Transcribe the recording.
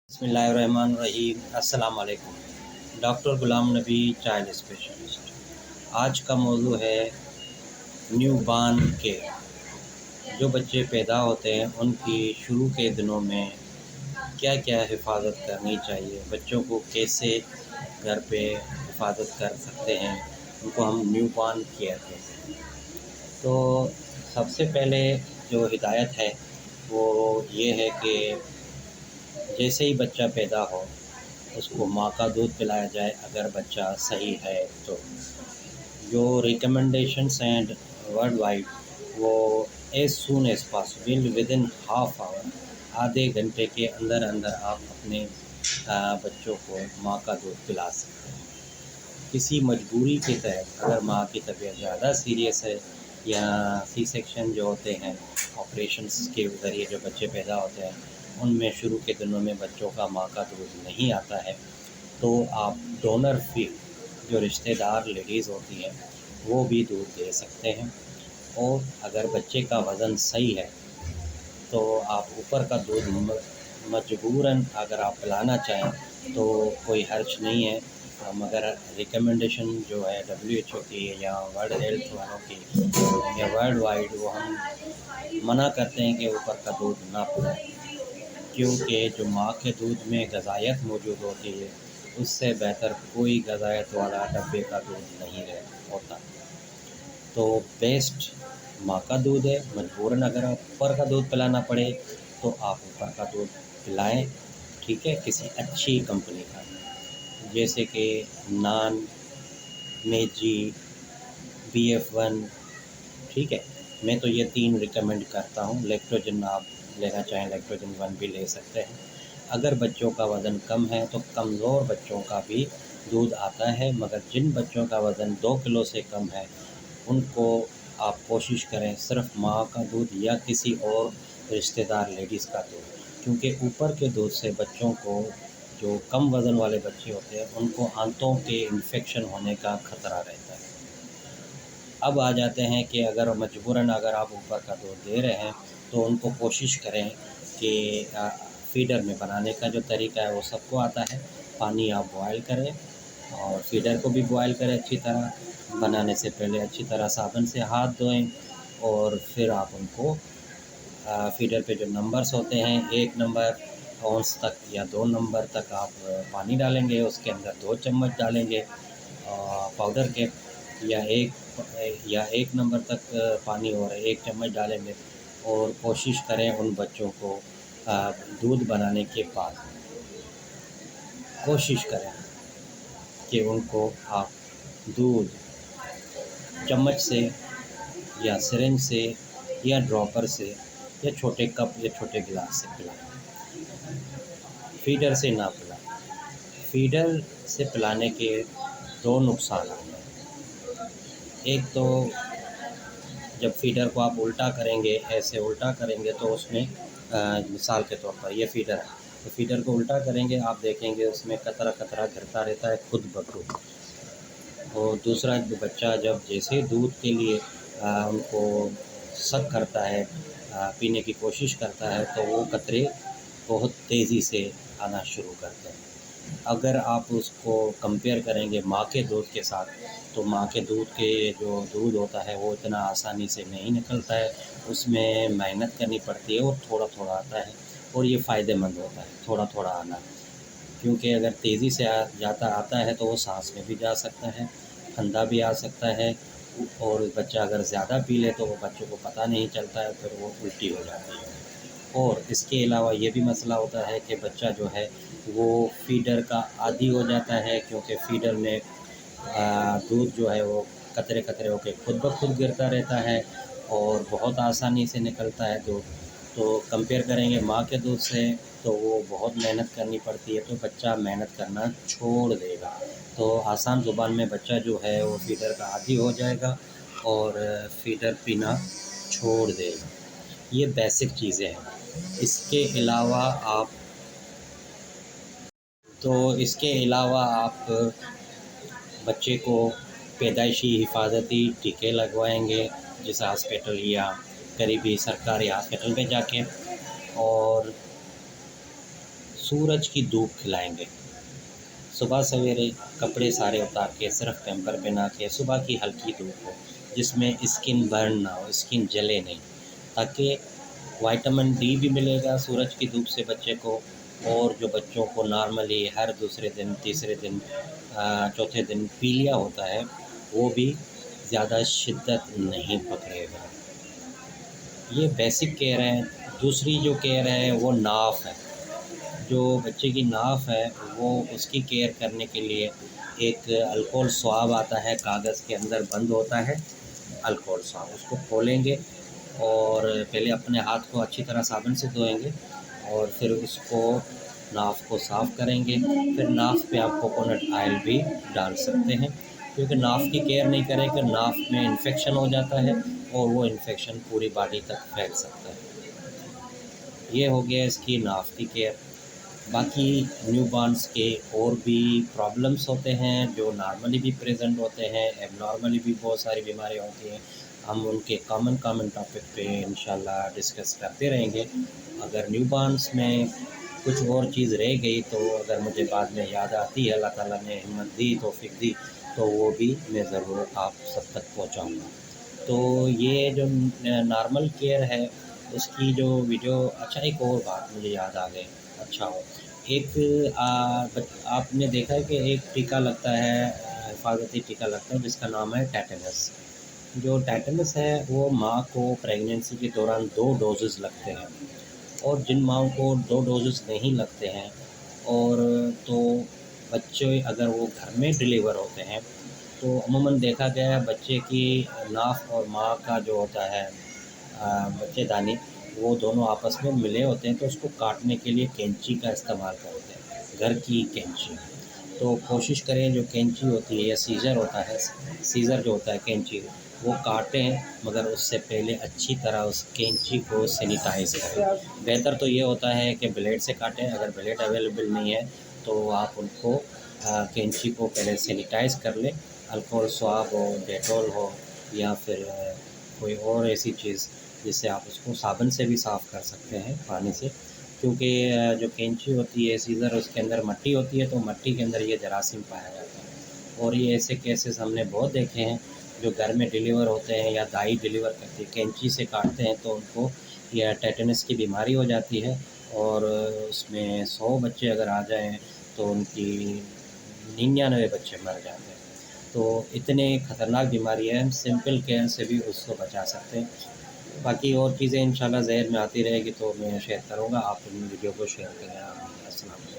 बिस्मिल्लाहिर्रहमानिर्रहीम। अस्सलाम वालेकुम। Doctor Ghulam Nabi child specialist. आज का मौजू है न्यू बॉर्न केयर। जो बच्चे पैदा होते हैं उनकी शुरू के दिनों में क्या क्या हिफाजत करनी चाहिए, बच्चों को कैसे घर पे हिफाजत कर सकते हैं, उनको हम न्यू बॉर्न केयर कहते हैं। तो सबसे पहले जो हिदायत है वो ये है कि जैसे ही बच्चा पैदा हो उसको माँ का दूध पिलाया जाए अगर बच्चा सही है तो। जो रिकमेंडेशंस हैं वर्ल्ड वाइड वो as soon as possible with in half hour, आधे घंटे के अंदर अंदर आप अपने बच्चों को माँ का दूध पिला सकते हैं। किसी मजबूरी के तहत अगर माँ की तबीयत ज़्यादा सीरियस है या सी सेक्शन जो होते हैं ऑपरेशंस के ज़रिए जो बच्चे पैदा होते हैं उनमें शुरू के दिनों में बच्चों का माँ का दूध नहीं आता है तो आप डोनर फीड जो रिश्तेदार लेडीज़ होती हैं वो भी दूध दे सकते हैं। और अगर बच्चे का वज़न सही है तो आप ऊपर का दूध मजबूरन अगर आप पिलाना चाहें तो कोई हर्ज नहीं है, मगर रिकमेंडेशन जो है WHO की या वर्ल्ड हेल्थ वालों की या वर्ल्ड वाइड वो हम मना करते हैं कि ऊपर का दूध ना पिलाएं, क्योंकि जो माँ के दूध में ग़िज़ायत मौजूद होती है उससे बेहतर कोई ग़िज़ायत वाला डब्बे का दूध नहीं होता। तो बेस्ट माँ का दूध है। मजबूरन अगर आप ऊपर का दूध पिलाना पड़े तो आप ऊपर का दूध पिलाएं, ठीक है, किसी अच्छी कंपनी का, जैसे कि नान, मेजी, BF1, ठीक है। मैं तो ये 3 रिकमेंड करता हूँ। लैक्टोजन आप लेना चाहें लैक्टोजन 1 भी ले सकते हैं। अगर बच्चों का वज़न कम है तो कमज़ोर बच्चों का भी दूध आता है, मगर जिन बच्चों का वज़न 2 किलो से कम है उनको आप कोशिश करें सिर्फ माँ का दूध या किसी और रिश्तेदार लेडीज़ का दूध, क्योंकि ऊपर के दूध से बच्चों को, जो कम वज़न वाले बच्चे होते हैं, उनको आंतों के इन्फेक्शन होने का ख़तरा रहता है। अब आ जाते हैं कि अगर मजबूरन अगर आप ऊपर का दूध दे रहे हैं तो उनको कोशिश करें कि फीडर में बनाने का जो तरीका है वो सबको आता है। पानी आप बॉयल करें और फीडर को भी बॉयल करें अच्छी तरह। बनाने से पहले अच्छी तरह साबुन से हाथ धोएं और फिर आप उनको फीडर पे जो नंबर्स होते हैं 1 नंबर औंस तक या 2 नंबर तक आप पानी डालेंगे, उसके अंदर 2 चम्मच डालेंगे पाउडर के, या 1 नंबर तक पानी और 1 चम्मच डालेंगे। और कोशिश करें उन बच्चों को दूध बनाने के बाद कोशिश करें कि उनको आप दूध चम्मच से या सिरिंज से या ड्रॉपर से या छोटे कप या छोटे गिलास से पिलाएं, फीडर से ना पिलाएं। फीडर से पिलाने के 2 नुकसान हैं। एक तो जब फीडर को आप उल्टा करेंगे, ऐसे उल्टा करेंगे तो उसमें मिसाल के तौर पर ये फीडर है, तो फीडर को उल्टा करेंगे आप देखेंगे उसमें कतरा कतरा गिरता रहता है खुद ब खुद। और दूसरा, जो बच्चा जब जैसे दूध के लिए उनको सक करता है, पीने की कोशिश करता है, तो वो कतरे बहुत तेज़ी से आना शुरू करते हैं। अगर आप उसको कंपेयर करेंगे माँ के दूध के साथ, तो माँ के दूध के जो दूध होता है वो इतना आसानी से नहीं निकलता है, उसमें मेहनत करनी पड़ती है और थोड़ा-थोड़ा आता है, और ये फ़ायदेमंद होता है थोड़ा-थोड़ा आना, क्योंकि अगर तेज़ी से आता है तो वो सांस में भी जा सकता है, फंदा भी आ सकता है, और बच्चा अगर ज़्यादा पी ले तो वो बच्चों को पता नहीं चलता है, फिर वो उल्टी हो जाती है। और इसके अलावा ये भी मसला होता है कि बच्चा जो है वो फीडर का आदी हो जाता है, क्योंकि फीडर में दूध जो है वो कतरे-कतरे होके खुद ब खुद गिरता रहता है और बहुत आसानी से निकलता है दूध। तो कंपेयर करेंगे माँ के दूध से तो वो बहुत मेहनत करनी पड़ती है, तो बच्चा मेहनत करना छोड़ देगा। तो आसान ज़ुबान में बच्चा जो है वो फीडर का आदी हो जाएगा और फीडर पीना छोड़ देगा। ये बेसिक चीज़ें हैं। इसके अलावा आप बच्चे को पैदाइशी हिफाजती टीके लगवाएंगे जिस हॉस्पिटल या करीबी सरकारी हॉस्पिटल में जाके, और सूरज की धूप खिलाएंगे। सुबह सवेरे कपड़े सारे उतार के सिर्फ पैम्पर पहना के सुबह की हल्की धूप हो, जिसमें स्किन बर्न ना हो, स्किन जले नहीं, ताकि विटामिन डी भी मिलेगा सूरज की धूप से बच्चे को। और जो बच्चों को नॉर्मली हर दूसरे दिन, तीसरे दिन, चौथे दिन पीलिया होता है, वो भी ज़्यादा शिद्दत नहीं पकड़ेगा। ये बेसिक केयर है। दूसरी जो केयर है वो नाफ है। जो बच्चे की नाफ है वो उसकी केयर करने के लिए एक अल्कोहल स्वाब आता है, कागज़ के अंदर बंद होता है अल्कोहल स्वाब। उसको खोलेंगे और पहले अपने हाथ को अच्छी तरह साबुन से धोएंगे और फिर उसको नाफ को साफ़ करेंगे। फिर नाफ पे आप कोकोनट ऑयल भी डाल सकते हैं, क्योंकि नाफ की केयर नहीं करेंगे नाफ में इन्फेक्शन हो जाता है और वो इन्फेक्शन पूरी बॉडी तक फैल सकता है। ये हो गया इसकी नाफ की केयर। बाकी न्यूबॉर्न्स के और भी प्रॉब्लम्स होते हैं जो नॉर्मली भी प्रेजेंट होते हैं, एबनॉर्मली भी बहुत सारी बीमारियां होती हैं। हम उनके कॉमन टॉपिक पे इंशाल्लाह डिस्कस करते रहेंगे। अगर न्यूबॉर्न्स में कुछ और चीज़ रह गई तो अगर मुझे बाद में याद आती है, अल्लाह ताला ने हिम्मत दी, तौफीक दी, तो वो भी मैं ज़रूर आप सब तक पहुँचाऊँगा। तो ये जो नॉर्मल केयर है उसकी जो वीडियो, अच्छा एक और बात मुझे याद आ गई, अच्छा हो, एक आपने देखा है कि एक टीका लगता है, हिफाजती टीका लगता है जिसका नाम है टेटनस। जो टेटनस है वो माँ को प्रेगनेंसी के दौरान 2 डोजेज़ लगते हैं, और जिन माँओं को 2 डोजेज़ नहीं लगते हैं और तो बच्चे अगर वो घर में डिलीवर होते हैं तो अमूमन देखा गया है बच्चे की नाक और माँ का जो होता है बच्चेदानी, वो दोनों आपस में मिले होते हैं, तो उसको काटने के लिए कैंची का इस्तेमाल करते हैं, घर की कैंची। तो कोशिश करें जो कैंची होती है या सीज़र होता है, सीज़र जो होता है कैंची, वो काटें मगर उससे पहले अच्छी तरह उस कैंची को सैनिटाइज़ करें। बेहतर तो ये होता है कि ब्लेड से काटें, अगर ब्लेड अवेलेबल नहीं है तो आप उनको कैंची को पहले सैनिटाइज़ कर लें, अल्कोहल स्वाब हो, डेटॉल हो, या फिर कोई और ऐसी चीज़ जिससे आप उसको साबुन से भी साफ़ कर सकते हैं पानी से। क्योंकि जो कैंची होती है, सीज़र, उसके अंदर मट्टी होती है, तो मट्टी के अंदर ये जरासीम पाया जाता है। और ये ऐसे केसेस हमने बहुत देखे हैं जो घर में डिलीवर होते हैं या दाई डिलीवर करती है, कैंची से काटते हैं तो उनको यह टेटनस की बीमारी हो जाती है, और उसमें 100 बच्चे अगर आ जाएँ तो उनकी 99 बच्चे मर जाते हैं। तो इतने ख़तरनाक बीमारी है, हम सिंपल केयर से भी उसको बचा सकते हैं। बाकी और चीज़ें इंशाल्लाह ज़हन में आती रहेगी तो मैं शेयर करूँगा, आप इन वीडियो को शेयर करें। अस्सलाम वालेकुम।